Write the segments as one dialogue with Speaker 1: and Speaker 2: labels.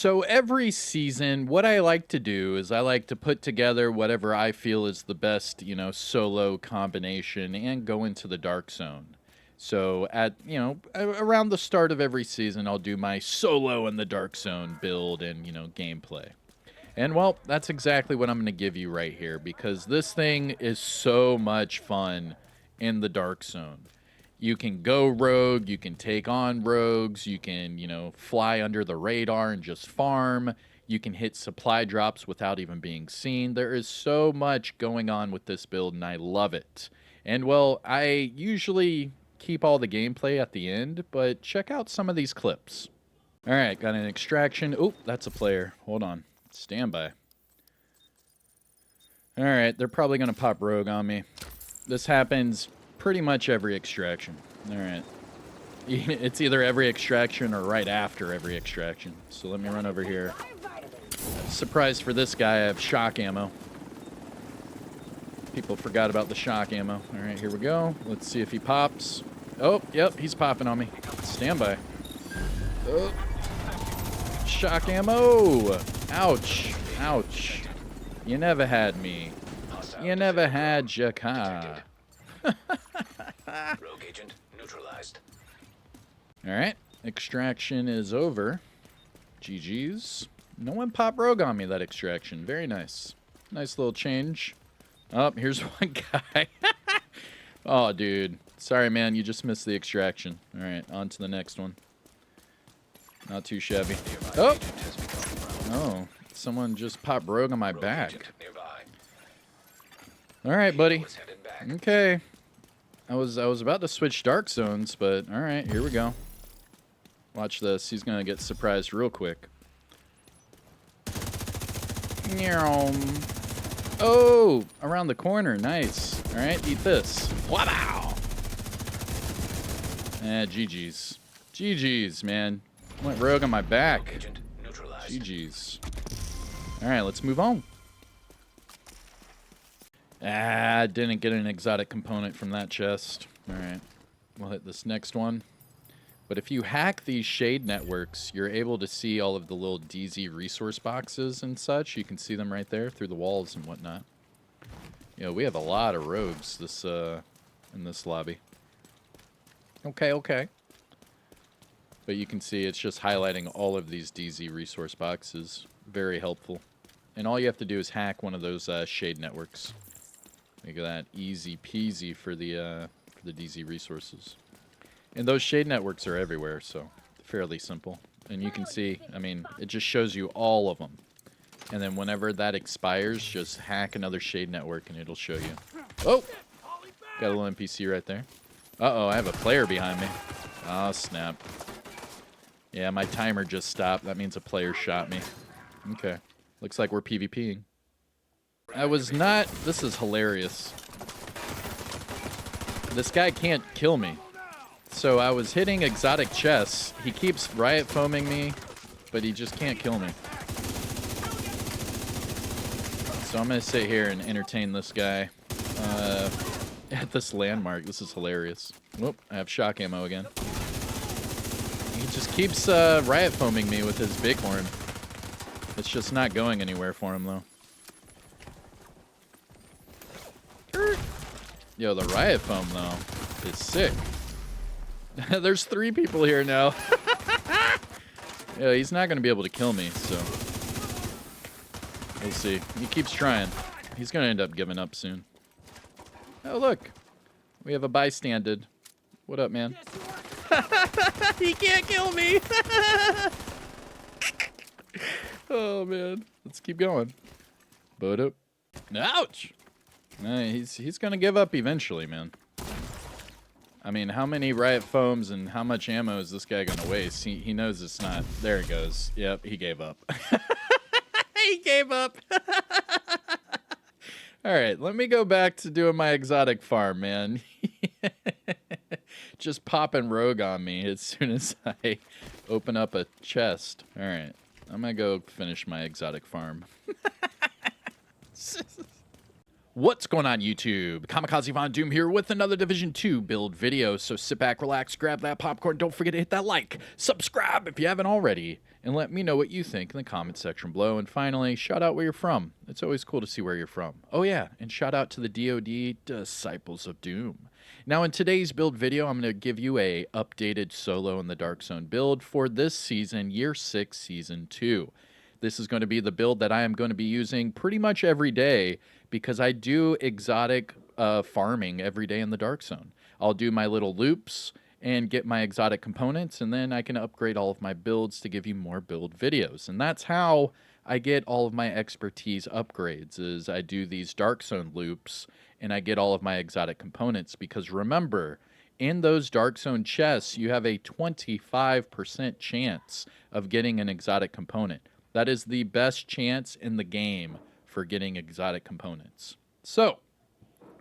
Speaker 1: So every season, what I like to do is I like to put together whatever I feel is the best, solo combination and go into the dark zone. So around the start of every season, I'll do my solo in the dark zone build and, gameplay. And well, that's exactly what I'm going to give you right here because this thing is so much fun in the dark zone. You can go rogue, you can take on rogues, you can, fly under the radar and just farm. You can hit supply drops without even being seen. There is so much going on with this build and I love it. And well, I usually keep all the gameplay at the end, but check out some of these clips. All right, got an extraction. Oh, that's a player. Hold on. Stand by. All right, they're probably going to pop rogue on me. This happens pretty much every extraction. All right. It's either every extraction or right after every extraction. So let me run over here. Surprise for this guy, I have shock ammo. People forgot about the shock ammo. All right, here we go. Let's see if he pops. Oh, yep, he's popping on me. Stand by. Oh. Shock ammo! Ouch. Ouch. You never had me. You never had Jaka.
Speaker 2: Rogue agent neutralized.
Speaker 1: Alright. Extraction is over. GG's. No one popped rogue on me that extraction. Very nice. Nice little change. Oh, here's one guy. Oh, dude. Sorry, man. You just missed the extraction. Alright, on to the next one. Not too shabby. Oh! Oh, someone just popped rogue on my back. Alright, buddy. Okay. I was about to switch dark zones, but alright, here we go. Watch this. He's gonna get surprised real quick. Oh! Around the corner. Nice. Alright, eat this. Wow! GG's. GG's, man. Went rogue on my back. GG's. Alright, let's move on. Didn't get an exotic component from that chest. Alright, we'll hit this next one. But if you hack these shade networks, you're able to see all of the little DZ resource boxes and such. You can see them right there through the walls and whatnot. We have a lot of rogues in this lobby. Okay. But you can see it's just highlighting all of these DZ resource boxes. Very helpful. And all you have to do is hack one of those shade networks. Look at that. Easy peasy for the DZ resources. And those shade networks are everywhere, so fairly simple. And you can see, I mean, it just shows you all of them. And then whenever that expires, just hack another shade network and it'll show you. Oh! Got a little NPC right there. Uh-oh, I have a player behind me. Oh, snap. Yeah, my timer just stopped. That means a player shot me. Okay. Looks like we're PvPing. I was not... This is hilarious. This guy can't kill me. So I was hitting exotic chests. He keeps riot foaming me, but he just can't kill me. So I'm going to sit here and entertain this guy at this landmark. This is hilarious. Whoop, I have shock ammo again. He just keeps riot foaming me with his bighorn. It's just not going anywhere for him, though. Yo, the riot foam, though, is sick. There's 3 people here now. Yeah, he's not going to be able to kill me, so... We'll see. He keeps trying. He's going to end up giving up soon. Oh, look. We have a bystander. What up, man? He can't kill me! Oh, man. Let's keep going. Boat up. Ouch! He's going to give up eventually, man. I mean, how many riot foams and how much ammo is this guy going to waste? He knows it's not. There it goes. Yep, he gave up. He gave up. All right, let me go back to doing my exotic farm, man. Just popping rogue on me as soon as I open up a chest. All right, I'm going to go finish my exotic farm. What's going on, YouTube? Kamikazevondoom here with another Division 2 build video. So sit back, relax, grab that popcorn. Don't forget to hit that like, subscribe if you haven't already, and let me know what you think in the comment section below. And finally, shout out where you're from. It's always cool to see where you're from. Oh yeah, and shout out to the DoD Disciples of Doom. Now in today's build video, I'm going to give you a updated solo in the Dark Zone build for this season, Year 6, Season 2. This is going to be the build that I am going to be using pretty much every day because I do exotic farming every day in the Dark Zone. I'll do my little loops and get my exotic components, and then I can upgrade all of my builds to give you more build videos. And that's how I get all of my expertise upgrades, is I do these Dark Zone loops and I get all of my exotic components, because remember, in those Dark Zone chests, you have a 25% chance of getting an exotic component. That is the best chance in the game for getting exotic components. So,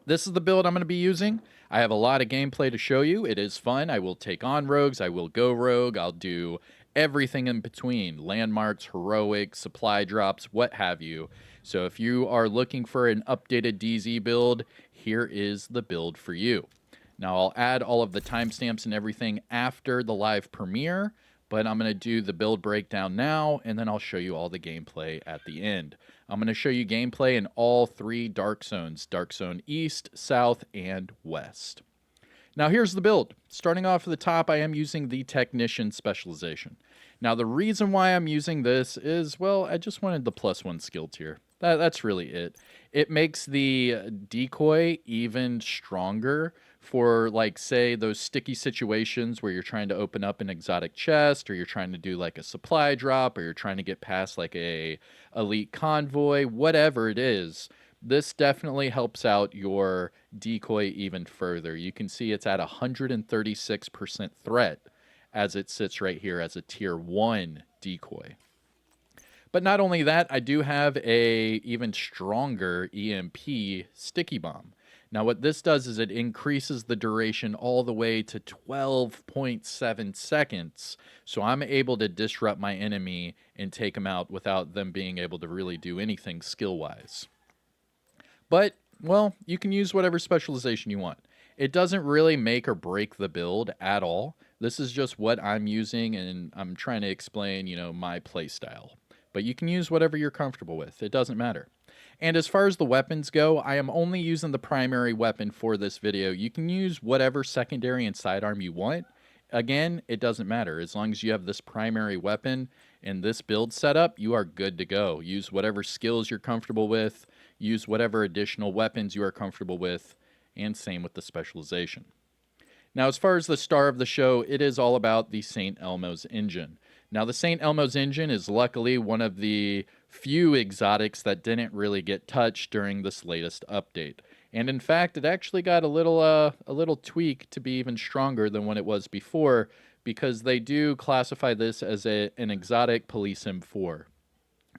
Speaker 1: this is the build I'm going to be using. I have a lot of gameplay to show you. It is fun. I will take on rogues. I will go rogue. I'll do everything in between. Landmarks, heroic, supply drops, what have you. So if you are looking for an updated DZ build, here is the build for you. Now, I'll add all of the timestamps and everything after the live premiere, but I'm going to do the build breakdown now, and then I'll show you all the gameplay at the end. I'm going to show you gameplay in all three Dark Zones: Dark Zone East, South, and West. Now here's the build. Starting off at the top, I am using the Technician specialization. Now the reason why I'm using this is, well, I just wanted the +1 skill tier. That's really it. It makes the decoy even stronger for, like, say, those sticky situations where you're trying to open up an exotic chest, or you're trying to do like a supply drop, or you're trying to get past like a elite convoy, whatever it is. This definitely helps out your decoy even further. You can see it's at 136% threat as it sits right here as a tier 1 decoy. But not only that, I do have a even stronger EMP sticky bomb. Now what this does is it increases the duration all the way to 12.7 seconds. So I'm able to disrupt my enemy and take them out without them being able to really do anything skill-wise. But, well, you can use whatever specialization you want. It doesn't really make or break the build at all. This is just what I'm using, and I'm trying to explain, you know, my playstyle. But you can use whatever you're comfortable with. It doesn't matter. And as far as the weapons go, I am only using the primary weapon for this video. You can use whatever secondary and sidearm you want. Again, it doesn't matter. As long as you have this primary weapon and this build setup, you are good to go. Use whatever skills you're comfortable with. Use whatever additional weapons you are comfortable with. And same with the specialization. Now, as far as the star of the show, it is all about the St. Elmo's engine. Now, the St. Elmo's engine is luckily one of the few exotics that didn't really get touched during this latest update. And in fact, it actually got a little tweak to be even stronger than what it was before, because they do classify this as an exotic Police M4.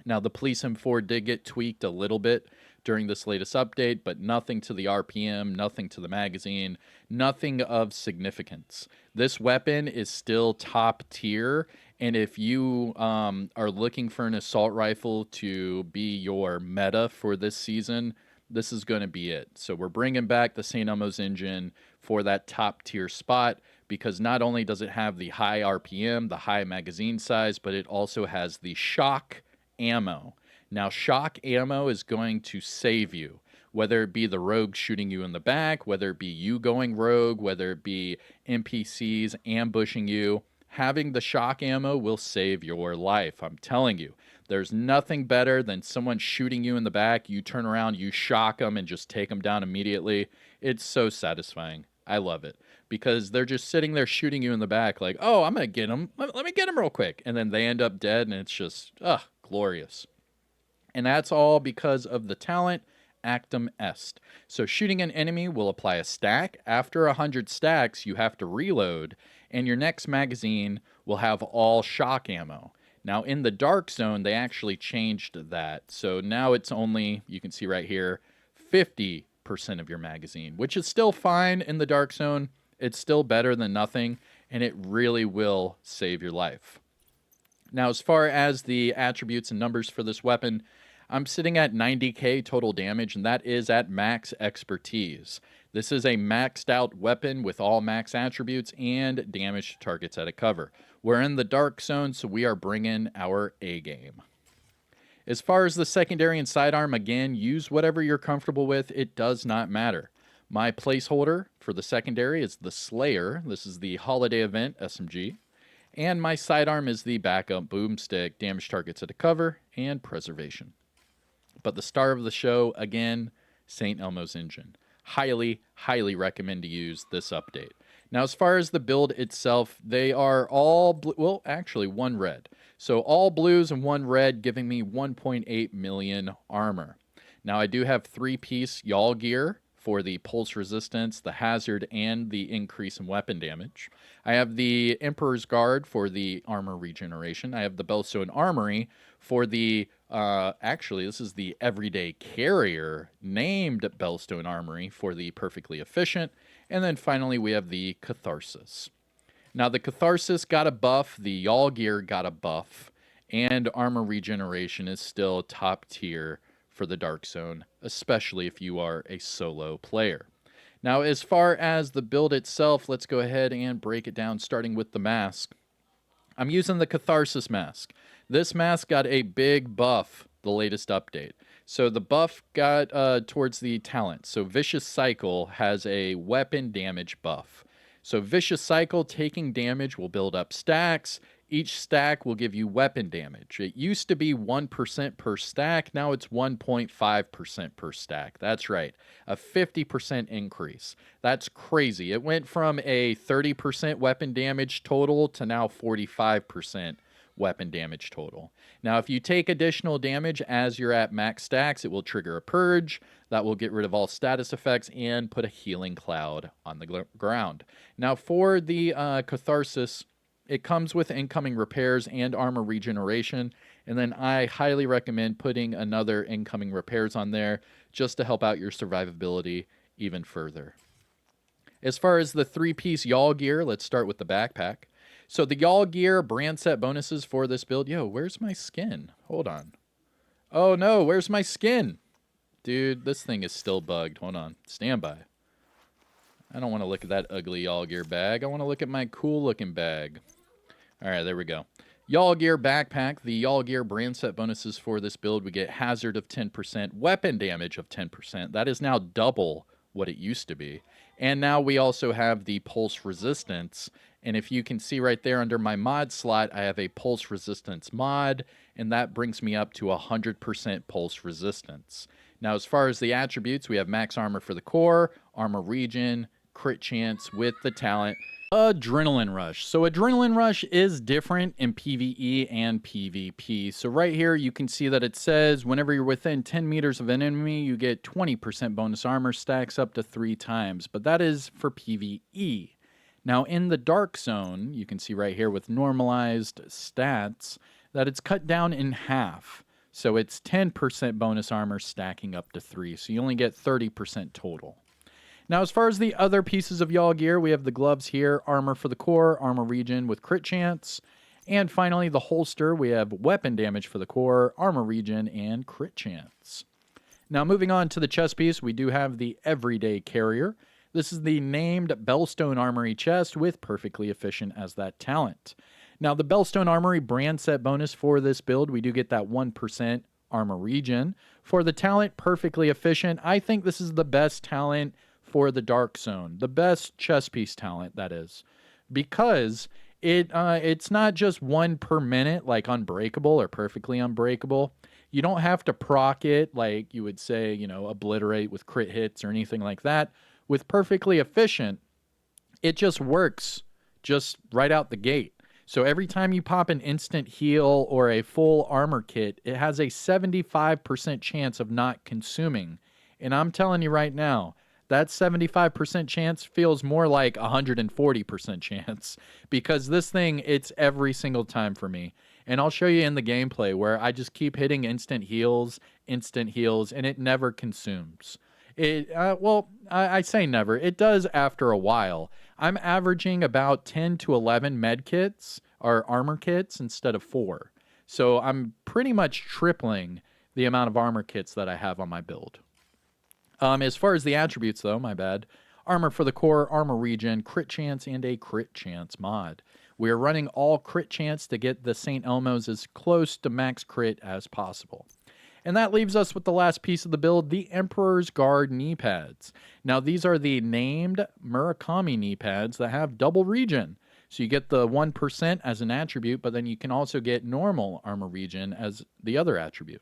Speaker 1: Now, the Police M4 did get tweaked a little bit during this latest update, but nothing to the RPM, nothing to the magazine, nothing of significance. This weapon is still top tier, and if you are looking for an assault rifle to be your meta for this season, this is going to be it. So we're bringing back the St. Elmo's engine for that top tier spot, because not only does it have the high RPM, the high magazine size, but it also has the shock ammo. Now, shock ammo is going to save you, whether it be the rogue shooting you in the back, whether it be you going rogue, whether it be NPCs ambushing you. Having the shock ammo will save your life. I'm telling you, there's nothing better than someone shooting you in the back. You turn around, you shock them, and just take them down immediately. It's so satisfying. I love it, because they're just sitting there shooting you in the back like, oh, I'm going to get them. Let me get them real quick. And then they end up dead, and it's just, glorious. And that's all because of the talent Actum Est. So shooting an enemy will apply a stack. After 100 stacks, you have to reload, and your next magazine will have all shock ammo. Now, in the Dark Zone, they actually changed that. So now it's only, you can see right here, 50% of your magazine, which is still fine in the Dark Zone. It's still better than nothing, and it really will save your life. Now, as far as the attributes and numbers for this weapon, I'm sitting at 90k total damage, and that is at max expertise. This is a maxed out weapon with all max attributes and damage to targets at a cover. We're in the dark zone, so we are bringing our A game. As far as the secondary and sidearm, again, use whatever you're comfortable with. It does not matter. My placeholder for the secondary is the Slayer. This is the Holiday Event SMG. And my sidearm is the backup boomstick, damage targets at a cover, and preservation. But the star of the show, again, St. Elmo's Engine. Highly, highly recommend to use this update. Now, as far as the build itself, they are all blue. Well, actually, one red. So all blues and one red, giving me 1.8 million armor. Now, I do have 3-piece Y'all gear for the pulse resistance, the hazard, and the increase in weapon damage. I have the Emperor's Guard for the armor regeneration. I have the Bellstone Armory for the, actually, this is the Everyday Carrier named Bellstone Armory for the perfectly efficient. And then finally, we have the Catharsis. Now, the Catharsis got a buff, the Y'all gear got a buff, and armor regeneration is still top tier for the Dark Zone, especially if you are a solo player. Now, as far as the build itself, let's go ahead and break it down, starting with the mask. I'm using the Catharsis mask. This mask got a big buff, the latest update. So the buff got towards the talent. So Vicious Cycle has a weapon damage buff. So Vicious Cycle, taking damage will build up stacks. Each stack will give you weapon damage. It used to be 1% per stack. Now it's 1.5% per stack. That's right. A 50% increase. That's crazy. It went from a 30% weapon damage total to now 45% weapon damage total. Now, if you take additional damage as you're at max stacks, it will trigger a purge. That will get rid of all status effects and put a healing cloud on the ground. Now, for the Catharsis, it comes with incoming repairs and armor regeneration, and then I highly recommend putting another incoming repairs on there just to help out your survivability even further. As far as the 3-piece Y'all gear, let's start with the backpack. So the Y'all gear brand set bonuses for this build. Yo, where's my skin? Hold on. Oh no, where's my skin? Dude, this thing is still bugged. Hold on. Stand by. I don't want to look at that ugly Y'all gear bag. I want to look at my cool looking bag. All right, there we go. Y'all gear backpack. The Y'all gear brand set bonuses for this build. We get hazard of 10%, weapon damage of 10%. That is now double what it used to be. And now we also have the pulse resistance. And if you can see right there under my mod slot, I have a pulse resistance mod, and that brings me up to 100% pulse resistance. Now, as far as the attributes, we have max armor for the core, armor regen, crit chance with the talent, Adrenaline Rush. So Adrenaline Rush is different in PvE and PvP. So right here, you can see that it says whenever you're within 10 meters of an enemy, you get 20% bonus armor, stacks up to 3 times. But that is for PvE. Now in the Dark Zone, you can see right here with normalized stats that it's cut down in half. So it's 10% bonus armor stacking up to 3. So you only get 30% total. Now, as far as the other pieces of Y'all gear, we have the gloves here, armor for the core, armor regen with crit chance. And finally, the holster, we have weapon damage for the core, armor regen, and crit chance. Now, moving on to the chest piece, we do have the Everyday Carrier. This is the named Bellstone Armory chest with perfectly efficient as that talent. Now, the Bellstone Armory brand set bonus for this build, we do get that 1% armor regen. For the talent, perfectly efficient. I think this is the best talent for the Dark Zone, the best chess piece talent, that is, because it's not just 1 per minute like Unbreakable or Perfectly Unbreakable. You don't have to proc it like you would say, you know, Obliterate with crit hits or anything like that. With Perfectly Efficient, it just works just right out the gate. So every time you pop an instant heal or a full armor kit, it has a 75% chance of not consuming. And I'm telling you right now, that 75% chance feels more like 140% chance because this thing, it's every single time for me. And I'll show you in the gameplay where I just keep hitting instant heals, and it never consumes. I say never. It does after a while. I'm averaging about 10 to 11 med kits or armor kits instead of 4. So I'm pretty much tripling the amount of armor kits that I have on my build. As far as the attributes, though, my bad. Armor for the core, armor regen, crit chance, and a crit chance mod. We are running all crit chance to get the St. Elmo's as close to max crit as possible. And that leaves us with the last piece of the build, the Emperor's Guard knee pads. Now, these are the named Murakami knee pads that have double regen. So you get the 1% as an attribute, but then you can also get normal armor regen as the other attribute.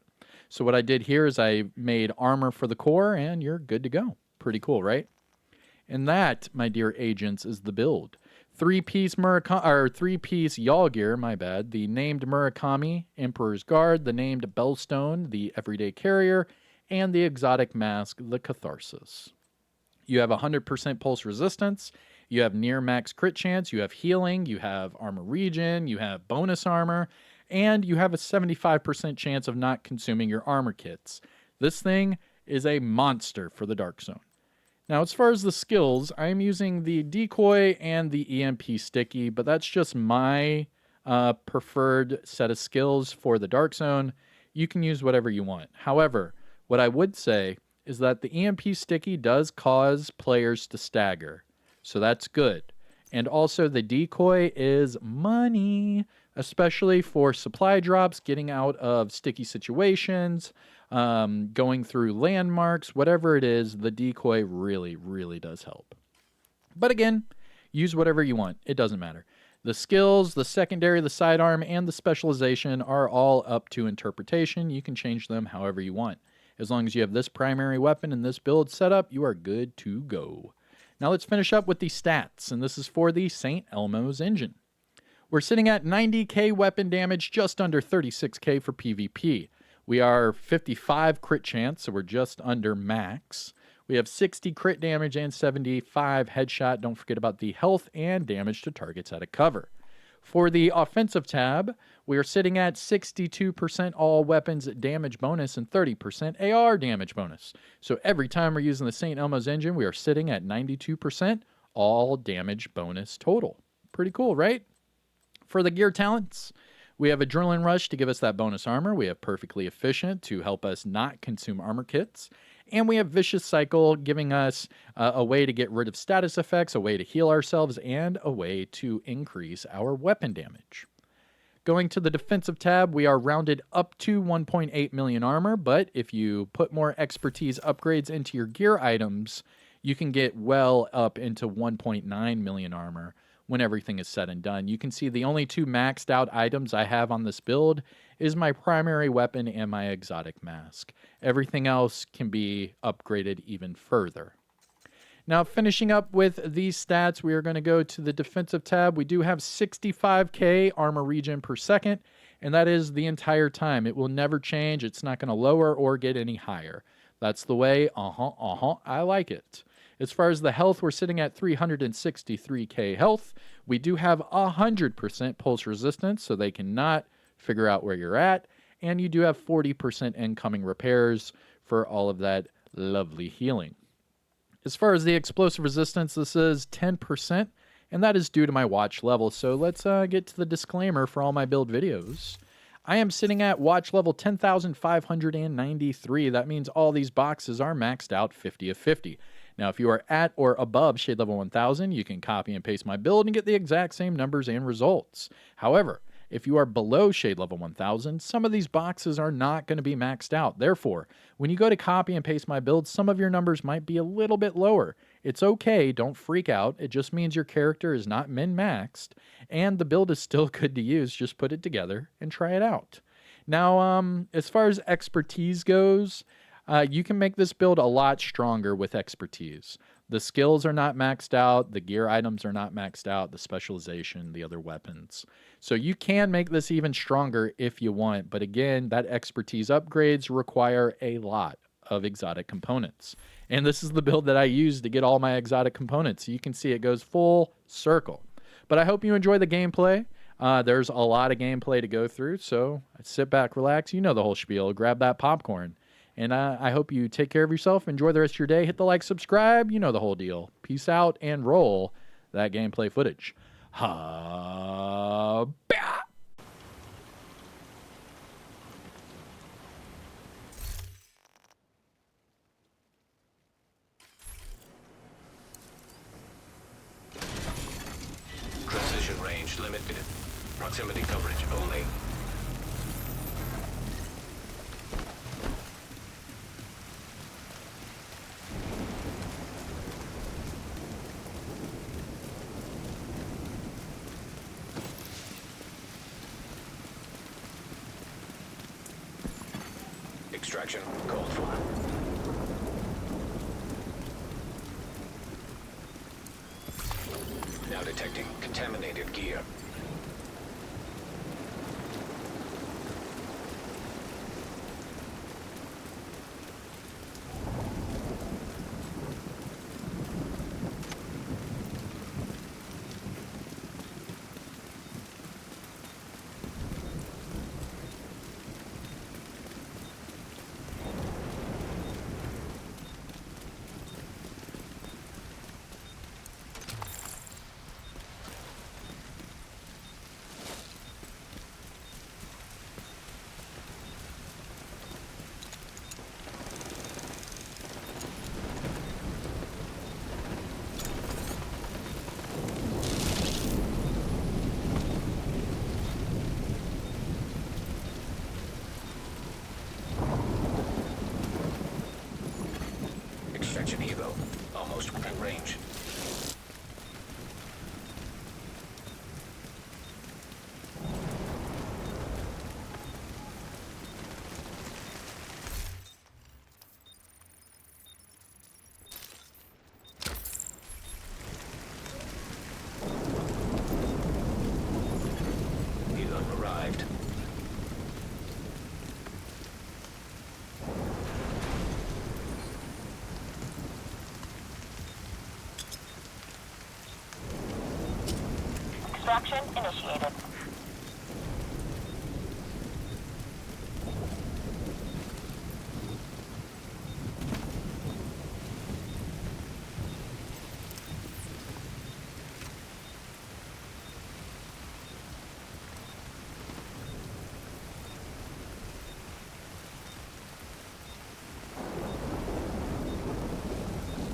Speaker 1: So what I did here is I made armor for the core, and you're good to go. Pretty cool, right? And that, my dear agents, is the build. Three-piece Y'all gear, my bad. The named Murakami, Emperor's Guard, the named Bellstone, the Everyday Carrier, and the exotic mask, the Catharsis. You have 100% pulse resistance. You have near max crit chance. You have healing. You have armor regen. You have bonus armor. And you have a 75% chance of not consuming your armor kits. This thing is a monster for the Dark Zone. Now, as far as the skills, I'm using the Decoy and the EMP Sticky, but that's just my preferred set of skills for the Dark Zone. You can use whatever you want. However, what I would say is that the EMP Sticky does cause players to stagger, so that's good. And also, the Decoy is money, especially for supply drops, getting out of sticky situations, going through landmarks, whatever it is, the Decoy really, really does help. But again, use whatever you want. It doesn't matter. The skills, the secondary, the sidearm, and the specialization are all up to interpretation. You can change them however you want. As long as you have this primary weapon and this build set up, you are good to go. Now let's finish up with the stats, and this is for the St. Elmo's engine. We're sitting at 90k weapon damage, just under 36k for PvP. We are 55 crit chance, so we're just under max. We have 60 crit damage and 75 headshot. Don't forget about the health and damage to targets out of cover. For the offensive tab, we are sitting at 62% all weapons damage bonus and 30% AR damage bonus. So every time we're using the St. Elmo's engine, we are sitting at 92% all damage bonus total. Pretty cool, right? For the gear talents, we have Adrenaline Rush to give us that bonus armor. We have Perfectly Efficient to help us not consume armor kits. And we have Vicious Cycle giving us a way to get rid of status effects, a way to heal ourselves, and a way to increase our weapon damage. Going to the defensive tab, we are rounded up to 1.8 million armor, but if you put more expertise upgrades into your gear items, you can get well up into 1.9 million armor when everything is said and done. You can see the only two maxed out items I have on this build is my primary weapon and my exotic mask. Everything else can be upgraded even further. Now, finishing up with these stats, we are going to go to the defensive tab. We do have 65k armor regen per second, and that is the entire time. It will never change. It's not going to lower or get any higher. That's the way. I like it. As far as the health, we're sitting at 363k health. We do have 100% pulse resistance, so they cannot figure out where you're at. And you do have 40% incoming repairs for all of that lovely healing. As far as the explosive resistance, this is 10%, and that is due to my watch level. So let's get to the disclaimer for all my build videos. I am sitting at watch level 10,593. That means all these boxes are maxed out 50 of 50. Now, if you are at or above shade level 1000, you can copy and paste my build and get the exact same numbers and results. However, if you are below shade level 1000, some of these boxes are not going to be maxed out. Therefore, when you go to copy and paste my build, some of your numbers might be a little bit lower. It's okay, don't freak out. It just means your character is not min-maxed, and the build is still good to use. Just put it together and try it out. Now, as far as expertise goes, you can make this build a lot stronger with expertise. The skills are not maxed out, the gear items are not maxed out, the specialization, the other weapons. So you can make this even stronger if you want, but again, that expertise upgrades require a lot of exotic components. And this is the build that I use to get all my exotic components. You can see it goes full circle. But I hope you enjoy the gameplay. There's a lot of gameplay to go through, so sit back, relax, you know the whole spiel, grab that popcorn. And I hope you take care of yourself. Enjoy the rest of your day. Hit the like, subscribe. You know the whole deal. Peace out and roll that gameplay footage. Ha!
Speaker 2: detected. Proximity coverage only. Extraction called for. Now detecting contaminated gear. Extraction Evo, almost within range. Evo arrived.
Speaker 3: Extraction initiated.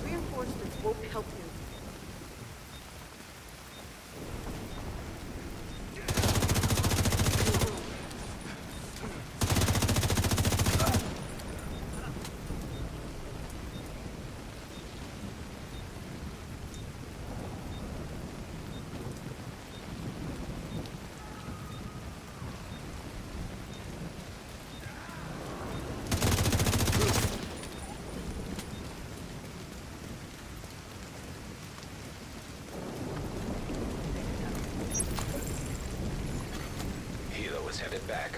Speaker 4: Reinforcements won't help you.
Speaker 2: Hilo is headed back.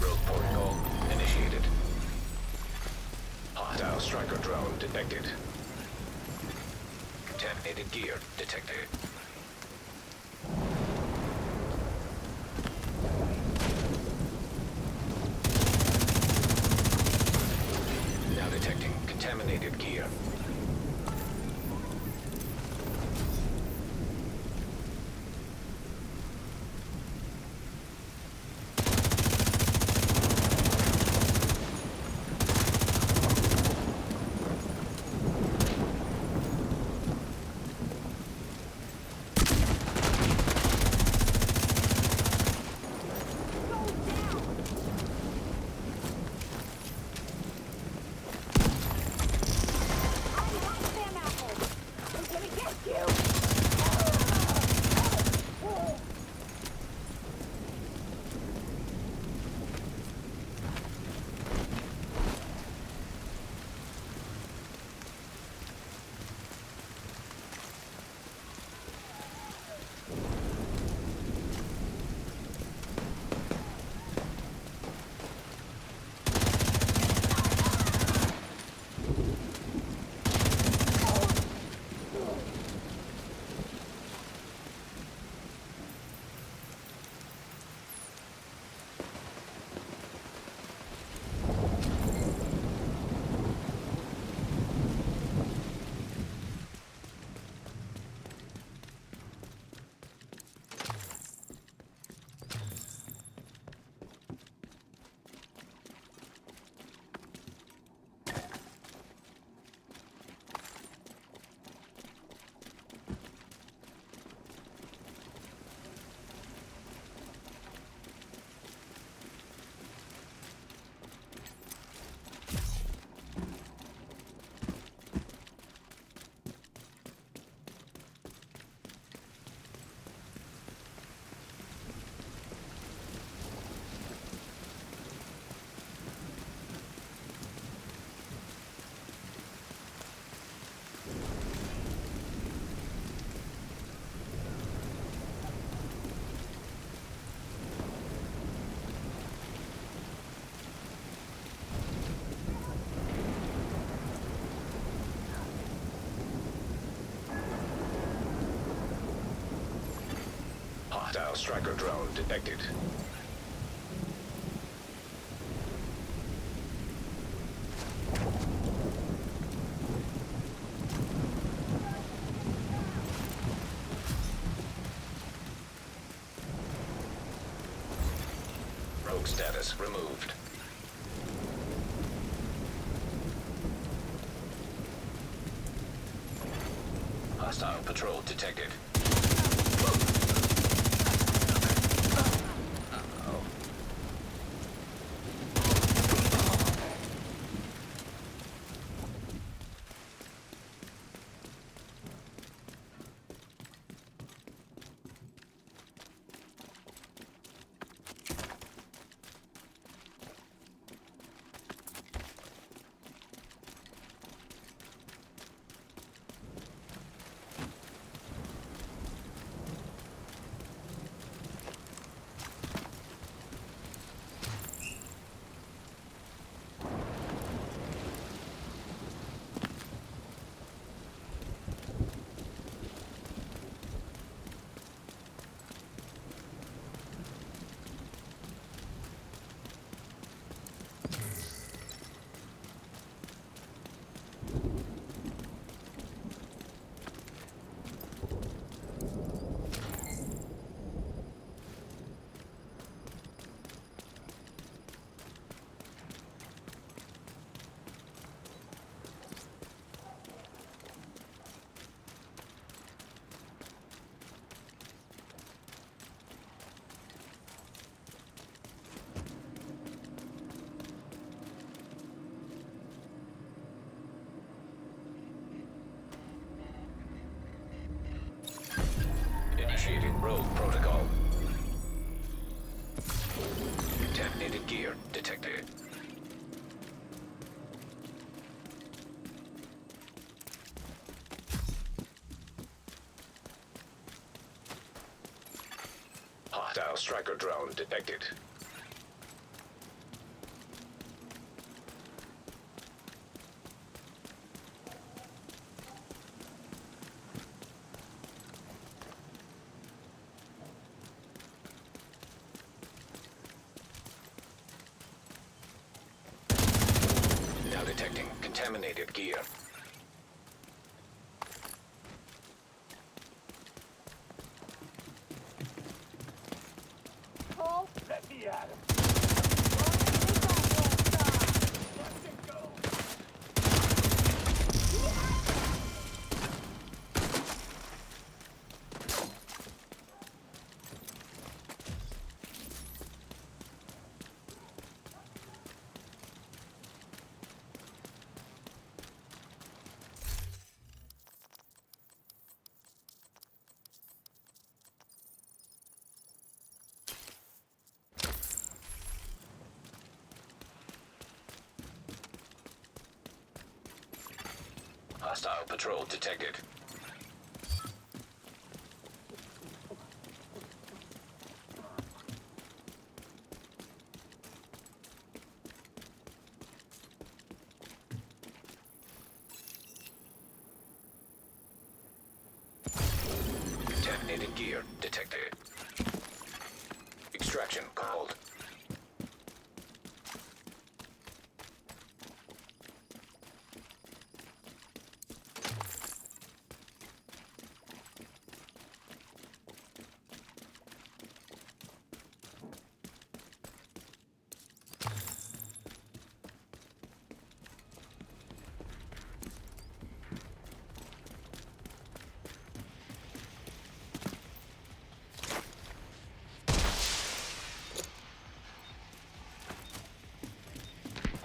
Speaker 2: Rogue protocol initiated. Hostile striker drone detected. Contaminated gear detected. Now detecting contaminated gear. Hostile striker drone detected. Rogue status removed. Hostile patrol detected. Initiating rogue protocol. Contaminated gear detected. Hostile striker drone detected. Now detecting contaminated gear.
Speaker 3: Cole, let me at him.
Speaker 2: Hostile patrol detected. Contaminated gear detected. Extraction called.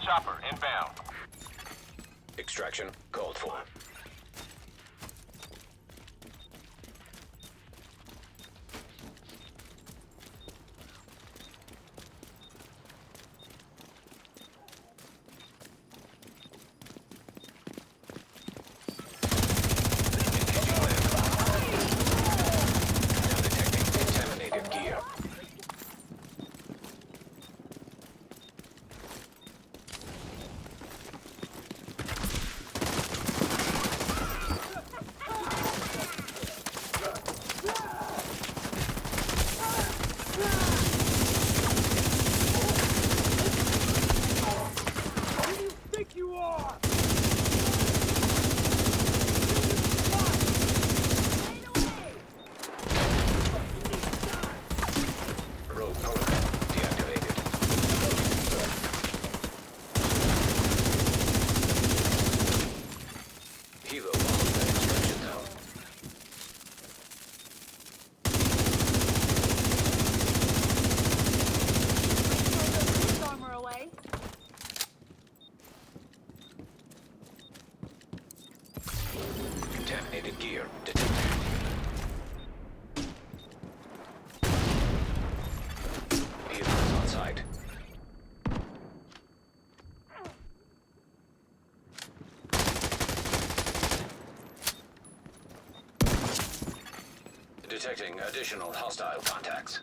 Speaker 3: Chopper inbound.
Speaker 2: Extraction called for. Now detecting contaminated gear. Detecting additional hostile contacts.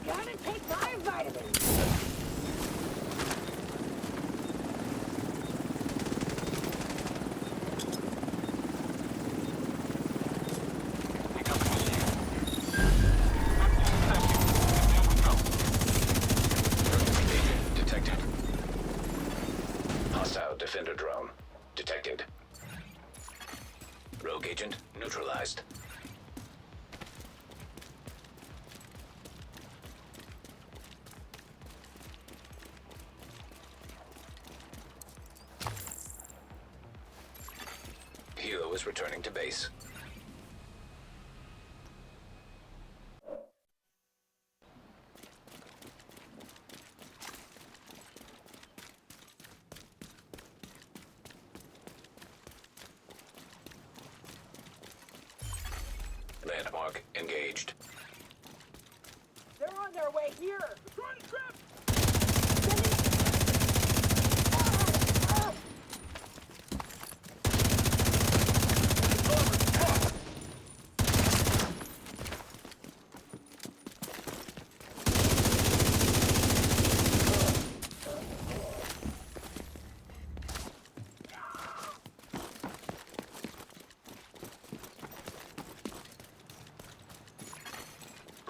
Speaker 4: Gotta take my vitamins.
Speaker 3: Pick up the shield. 15 seconds. Here we go.
Speaker 2: Agent detected. Hostile defender drone detected. Rogue agent neutralized. Hilo is returning to base. Landmark engaged.
Speaker 4: They're on their way here.
Speaker 3: Trying to trap.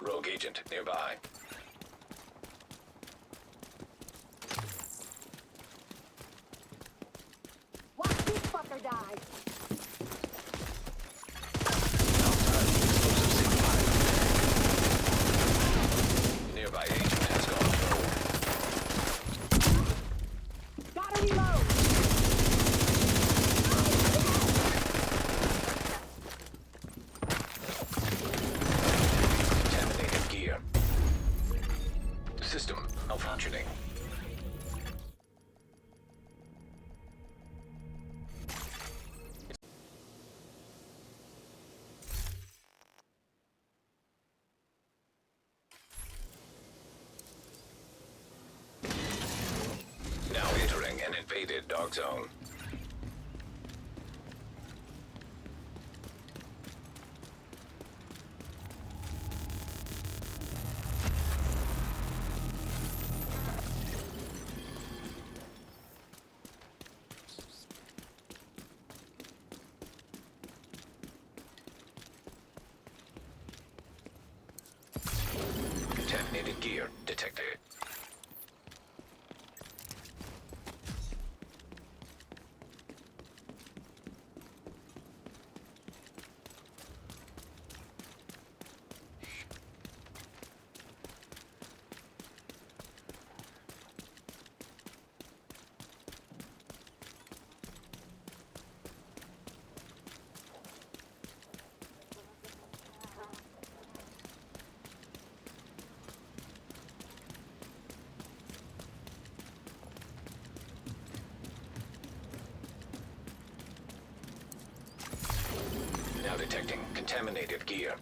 Speaker 2: Rogue agent nearby.
Speaker 4: Watch this fucker die.
Speaker 2: Nearby agent has gone through.
Speaker 4: Gotta reload.
Speaker 2: Contaminated gear. System malfunctioning. Now entering an invaded dark zone. Contaminated gear detected. Now detecting contaminated gear.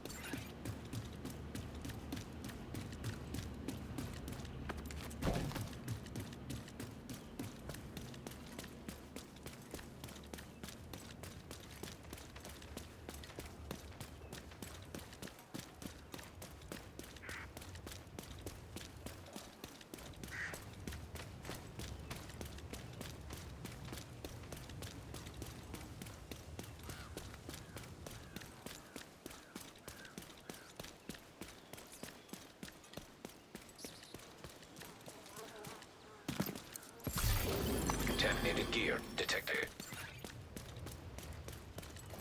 Speaker 2: Contaminated gear detected.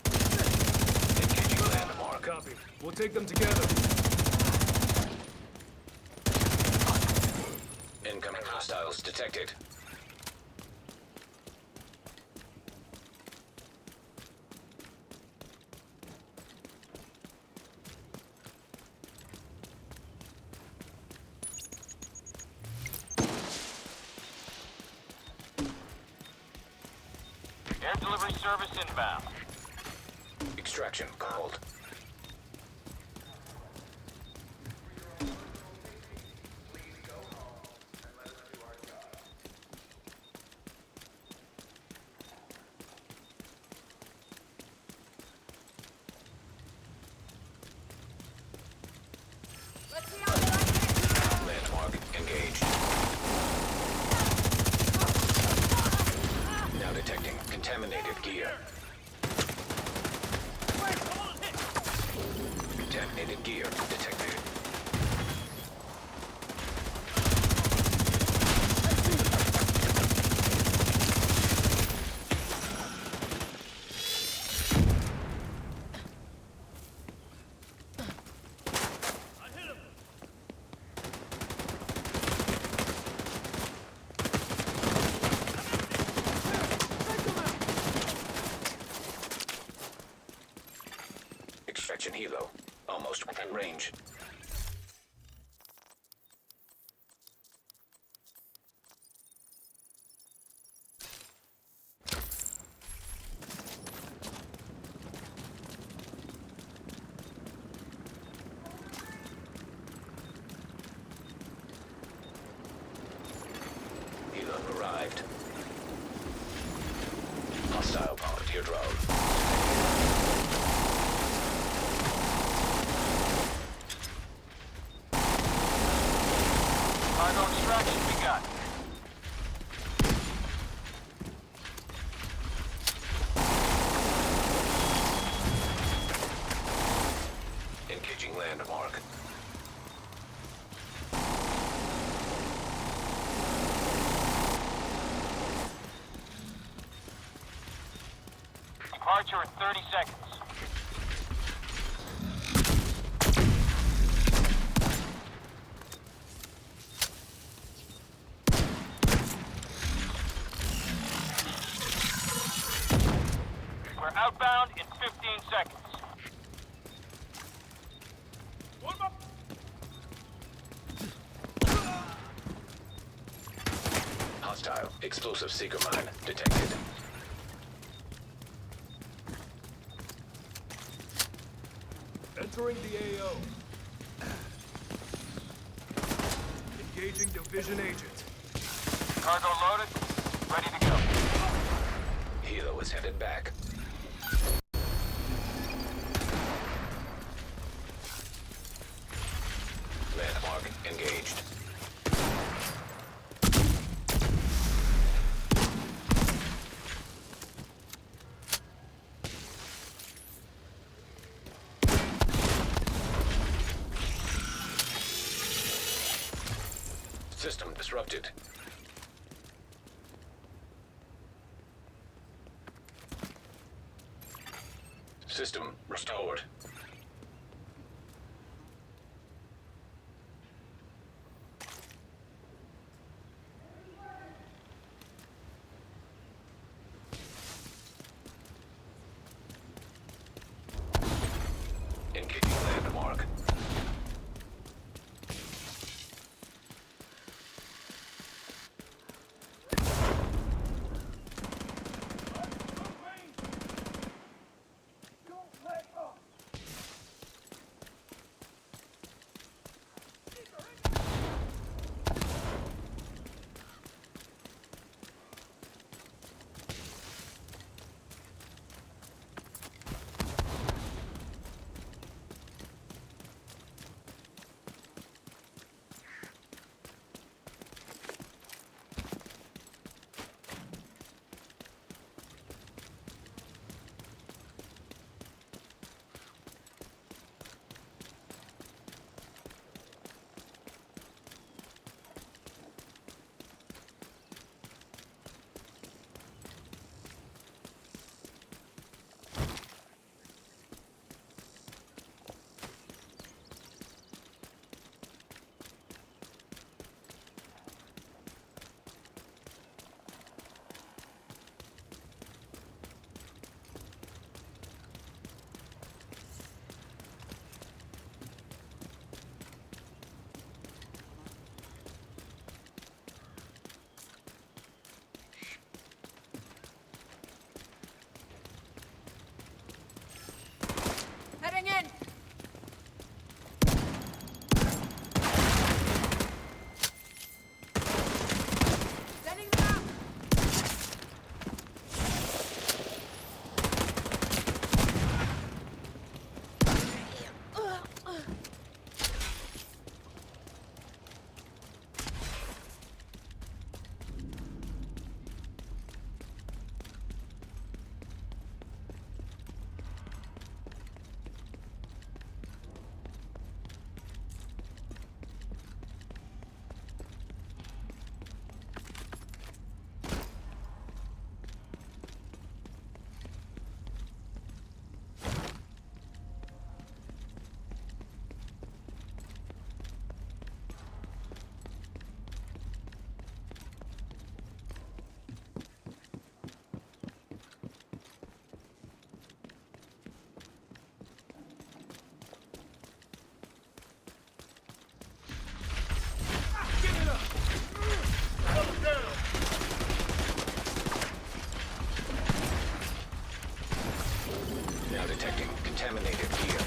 Speaker 2: Engaging landmark.
Speaker 5: Copy. We'll take them together.
Speaker 2: Incoming hostiles detected.
Speaker 3: delivery service inbound.
Speaker 2: Extraction called.
Speaker 4: Let's see how good I can.
Speaker 2: Landmark engaged. Now detecting contaminated gear. Contaminated gear detected. Extraction helo. Almost within range. Helo arrived. Hostile volunteer drone.
Speaker 3: Cargo extraction begun.
Speaker 2: Engaging landmark.
Speaker 3: Departure in 30 seconds. We're outbound in 15 seconds.
Speaker 2: Hostile explosive seeker mine detected.
Speaker 5: Entering the AO. Engaging division agent.
Speaker 3: Cargo loaded, ready to go.
Speaker 2: Helo is headed back. Landmark engaged. System disrupted. System restored. Engaging landmark. Now detecting contaminated gear.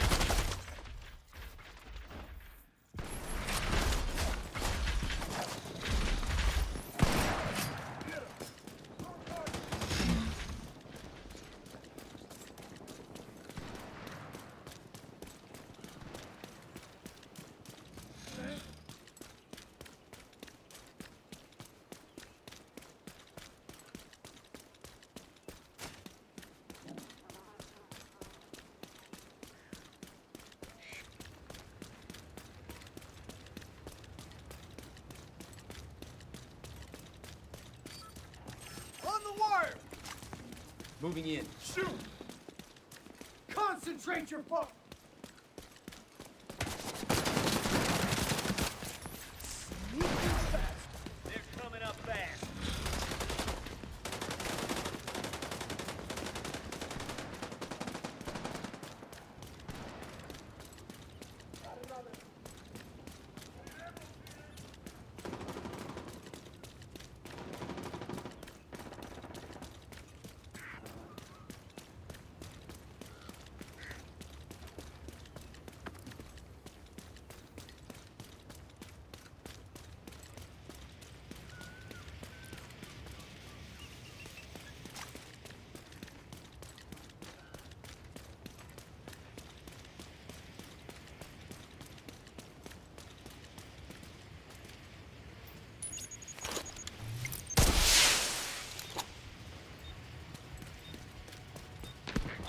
Speaker 5: On the wire!
Speaker 6: Moving in.
Speaker 5: Shoot! Concentrate your fire!
Speaker 3: They're coming up fast.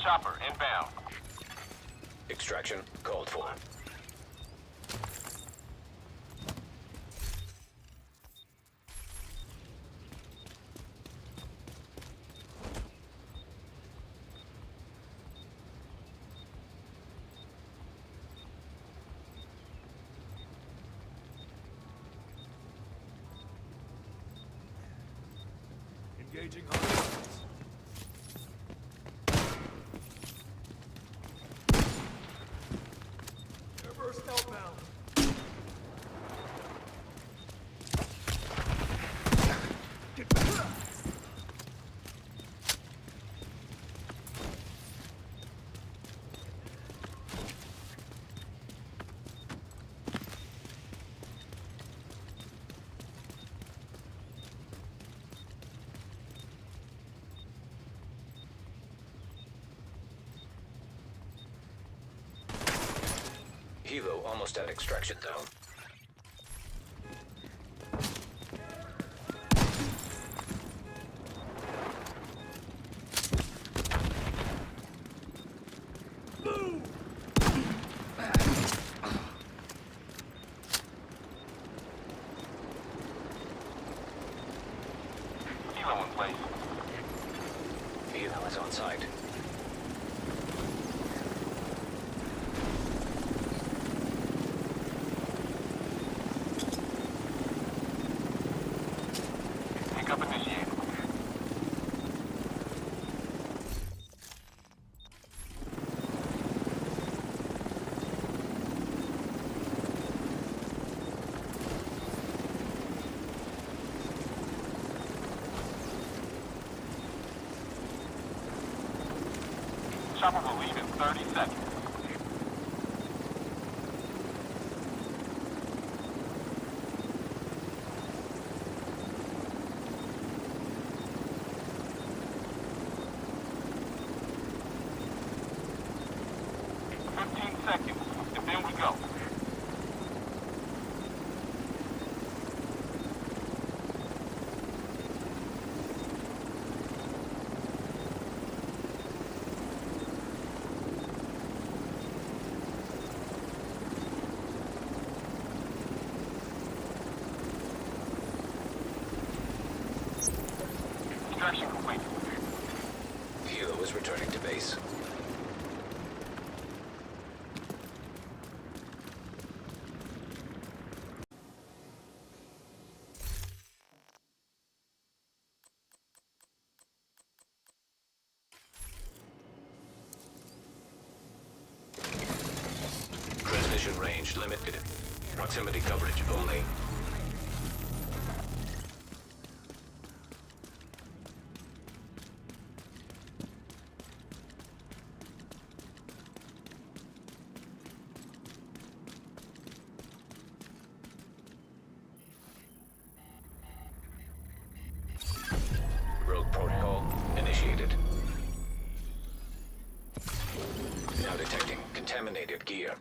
Speaker 3: Chopper inbound.
Speaker 2: Extraction called for.
Speaker 5: Engaging hostiles. Airburst outbound. Get back.
Speaker 2: Hilo almost at extraction zone.
Speaker 3: Kilo in place.
Speaker 2: Hilo is on site.
Speaker 3: Pickup initiated. Chopper will leave in 30 seconds. Seconds, and then we go. Extraction complete.
Speaker 2: Hilo is returning to base. Transmission range limited. Proximity coverage only. Now detecting contaminated gear.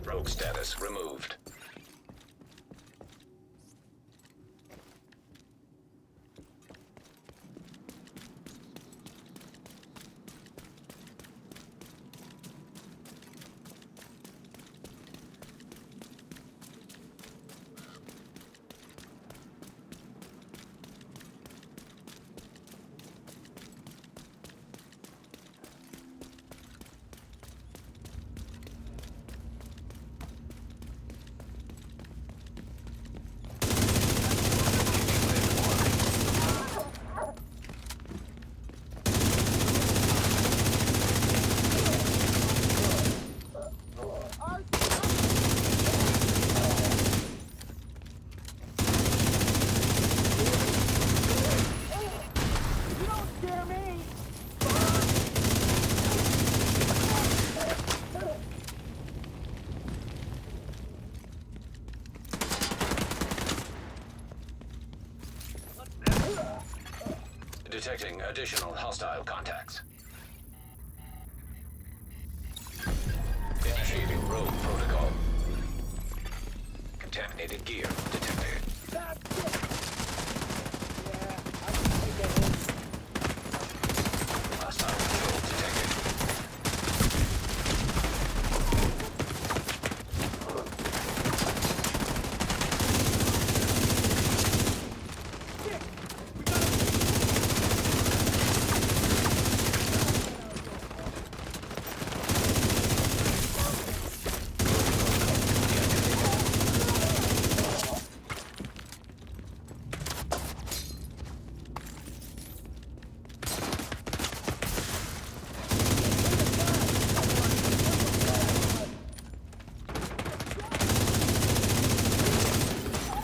Speaker 2: Rogue status removed.
Speaker 4: You don't scare me!
Speaker 2: Detecting additional hostile contacts. Initiating rogue protocol. Contaminated gear detected.
Speaker 4: That's it! Yeah, I can take a hit.
Speaker 2: Hostile patrol detected.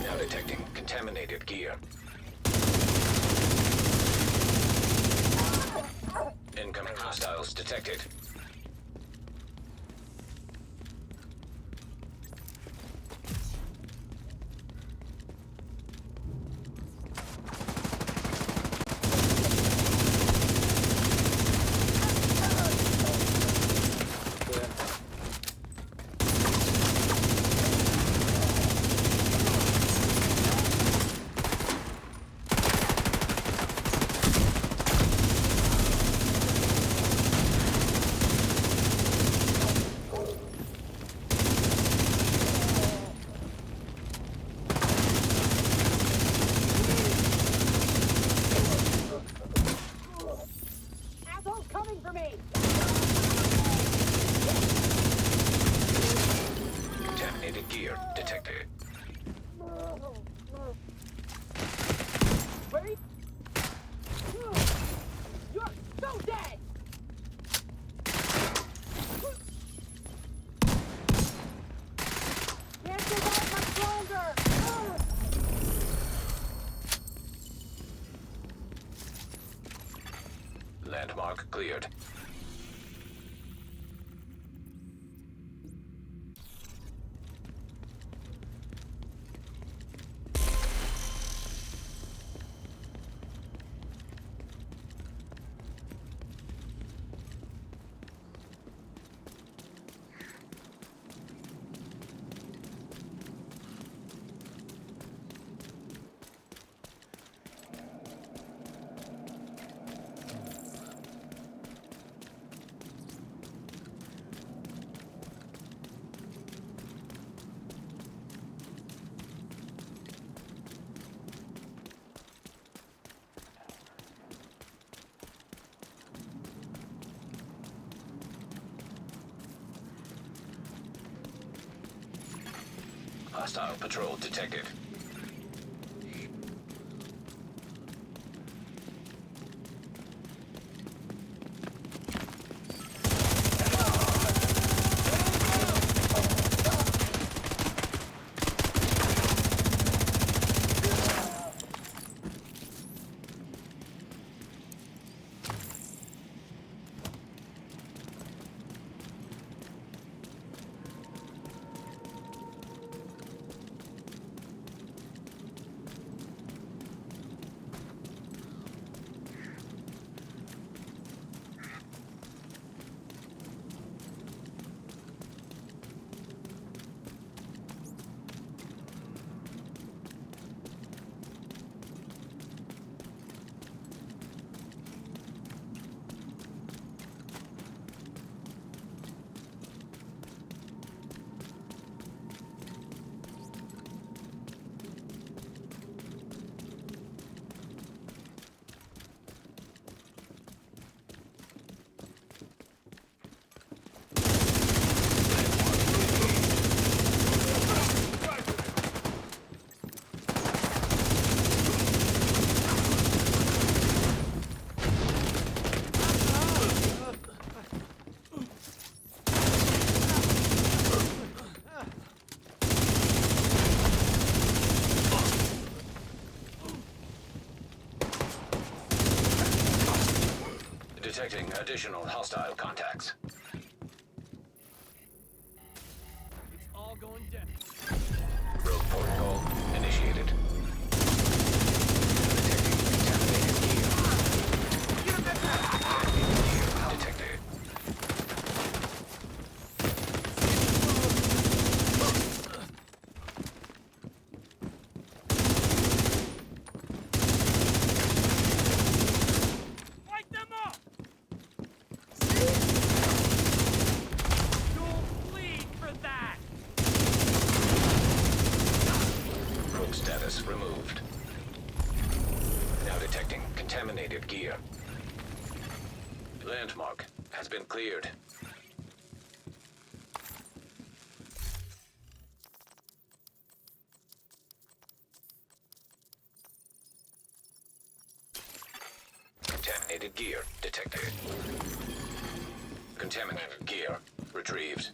Speaker 2: Now detecting contaminated gear. Incoming hostiles detected.
Speaker 4: Asshole's coming for me!
Speaker 2: Contaminated gear detected.
Speaker 4: Wait! You're so dead! Can't survive much longer!
Speaker 2: Landmark cleared. Hostile patrol detected. Detecting additional hostile contacts.
Speaker 3: It's all going down.
Speaker 2: Rogue protocol initiated. Detected.
Speaker 3: Light them up! You'll bleed for that!
Speaker 2: Rogue status removed. Now detecting contaminated gear. Landmark has been cleared. Contaminated gear detected. Contaminated gear retrieved.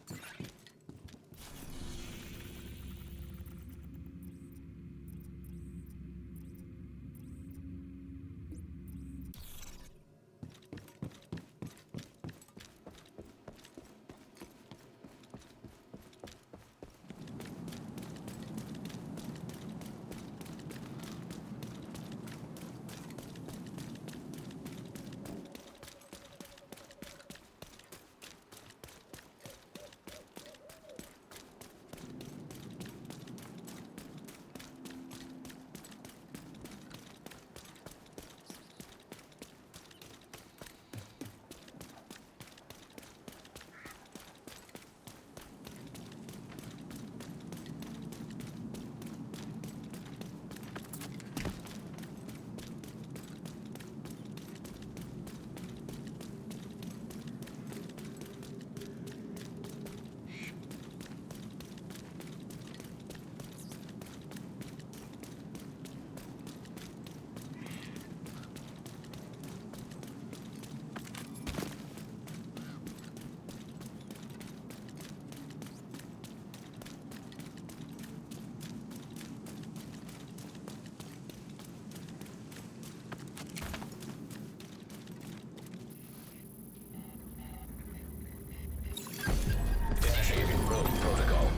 Speaker 2: Initiating rogue protocol.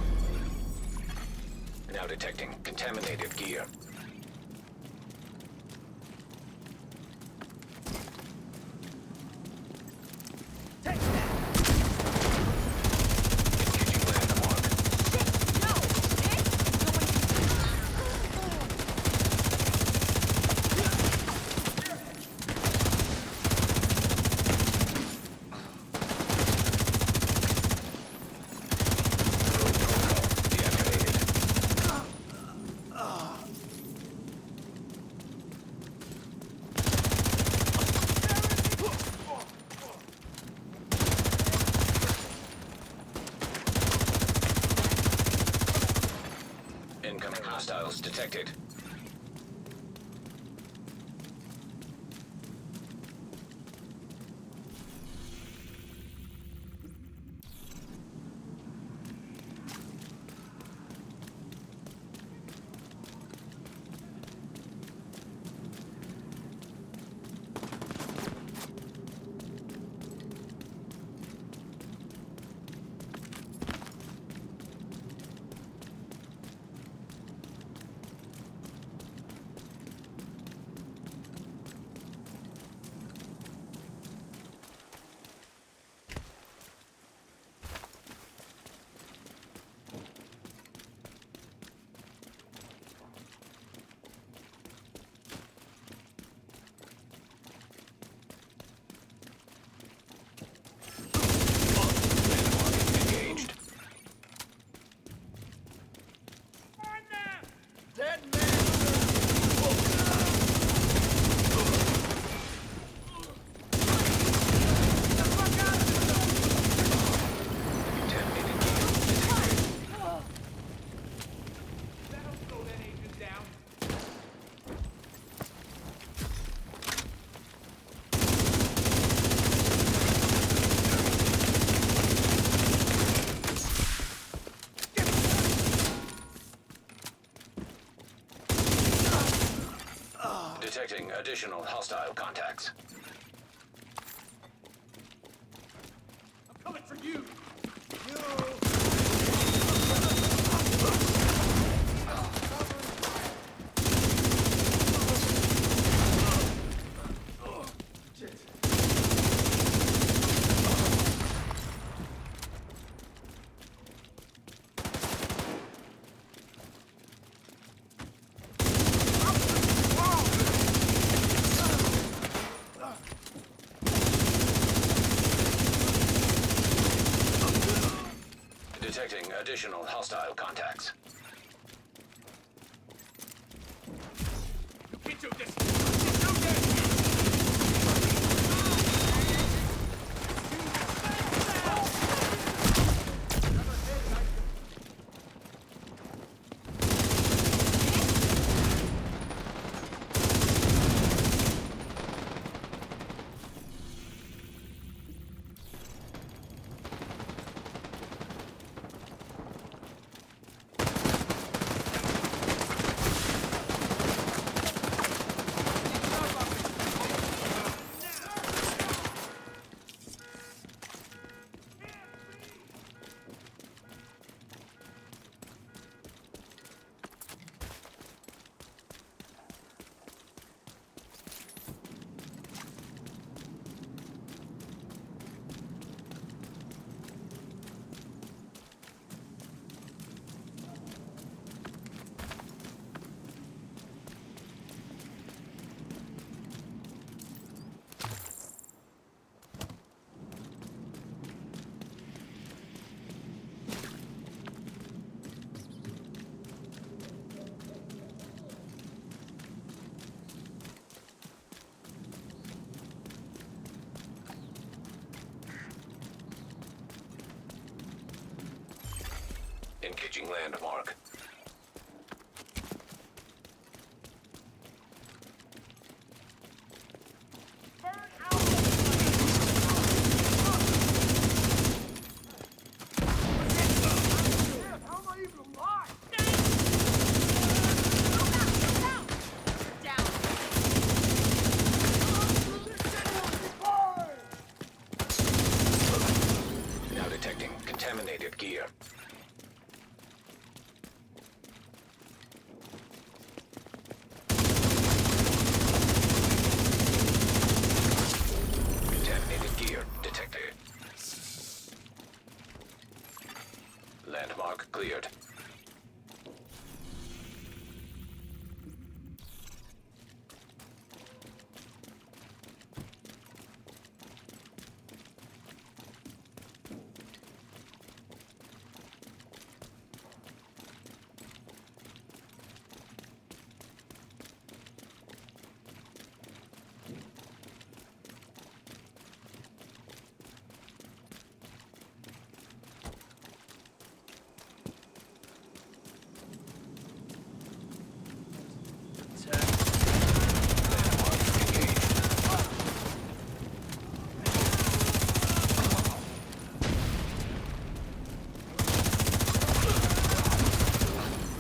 Speaker 2: Now detecting contaminated gear. Engaging landmark. Rogue protocol deactivated. Incoming hostiles detected. Landmark engaged.
Speaker 3: Burn them!
Speaker 5: Dead man!
Speaker 2: Contaminated gear detected.
Speaker 3: That'll slow that agent down.
Speaker 2: Detecting additional hostile contacts.
Speaker 5: You!
Speaker 2: Detecting additional hostile contacts.
Speaker 5: You can't do this! You can't do this!
Speaker 2: Engaging landmark.
Speaker 5: How am I even alive?
Speaker 2: Now detecting contaminated gear. Contaminated gear detected. Landmark cleared.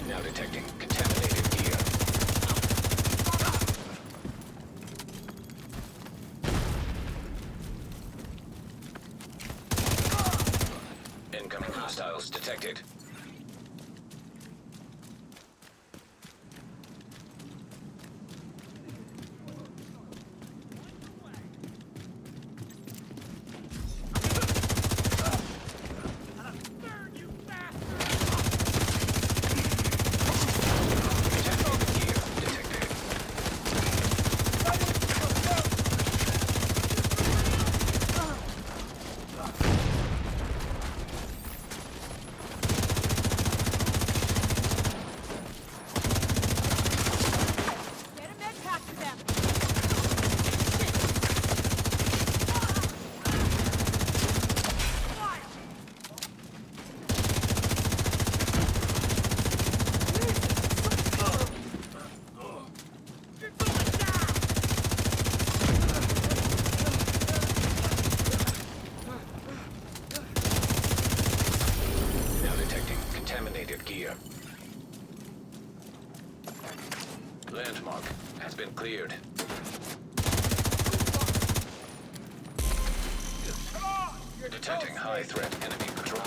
Speaker 2: Now detecting contaminated gear. Incoming hostiles detected.
Speaker 5: Burn, you bastard!
Speaker 2: Contaminated gear detected.
Speaker 7: Get a med pack to them!
Speaker 2: Now detecting contaminated gear. Landmark has been cleared.
Speaker 5: Come on! You're
Speaker 2: Detecting high threat enemy patrol.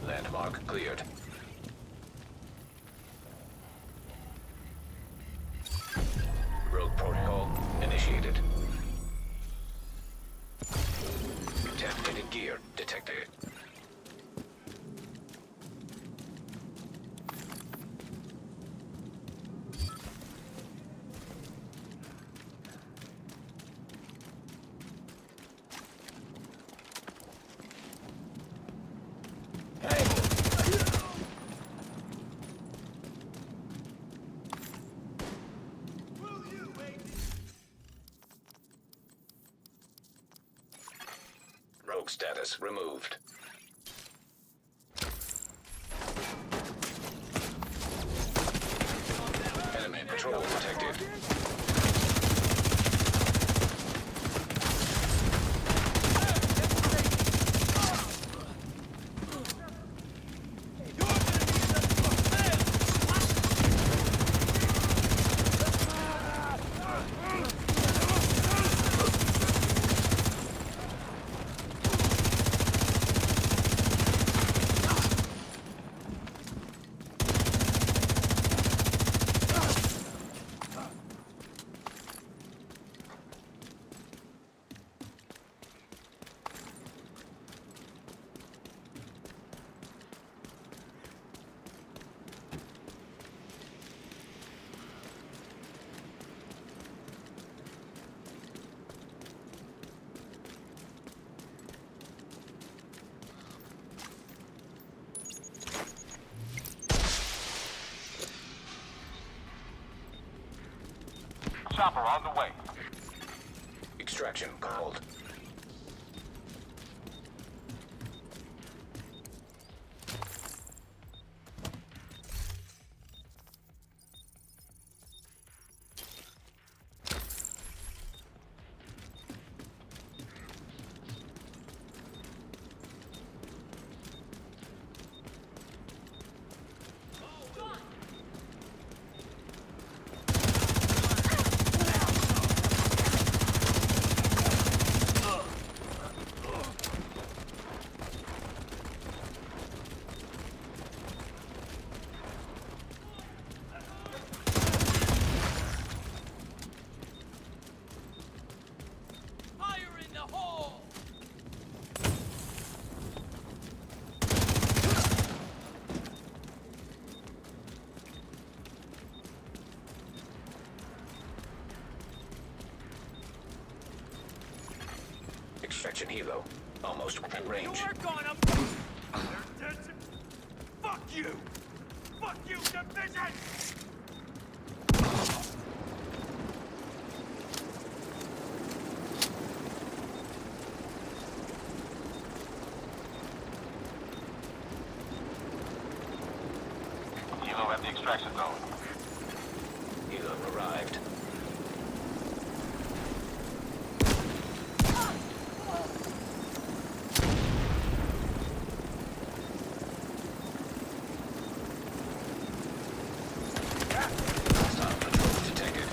Speaker 2: Landmark cleared. Rogue protocol initiated. Contaminated gear detected. Rogue status removed. Enemy patrol detected.
Speaker 3: Chopper on the way.
Speaker 2: Extraction called.
Speaker 3: hole!
Speaker 2: Extraction helo. Almost within range.
Speaker 3: Work on them! They're dead. Fuck you! Fuck you, division!
Speaker 6: Helo at the extraction zone.
Speaker 2: Helo arrived. Hostile patrols detected.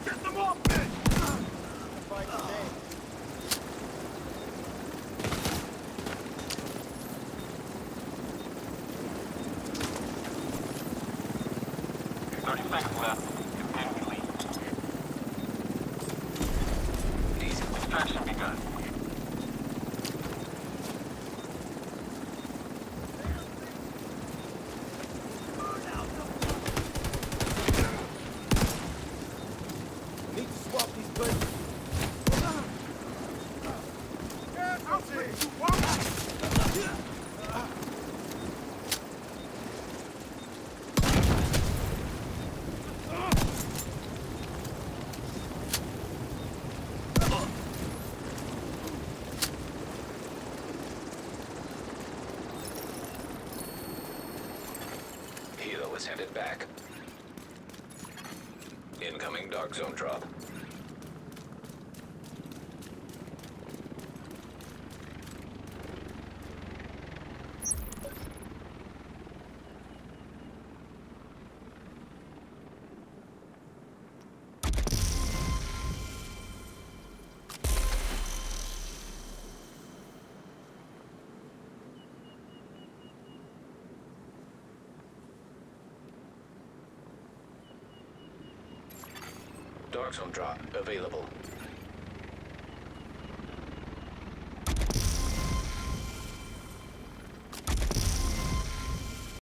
Speaker 3: Get them off me!
Speaker 4: Fight today.
Speaker 6: Seconds left. Continue lead.
Speaker 2: Easy.
Speaker 6: Extraction begun.
Speaker 4: Need to swap these places.
Speaker 2: Helo is headed back. Incoming dark zone drop. Dark zone drop available.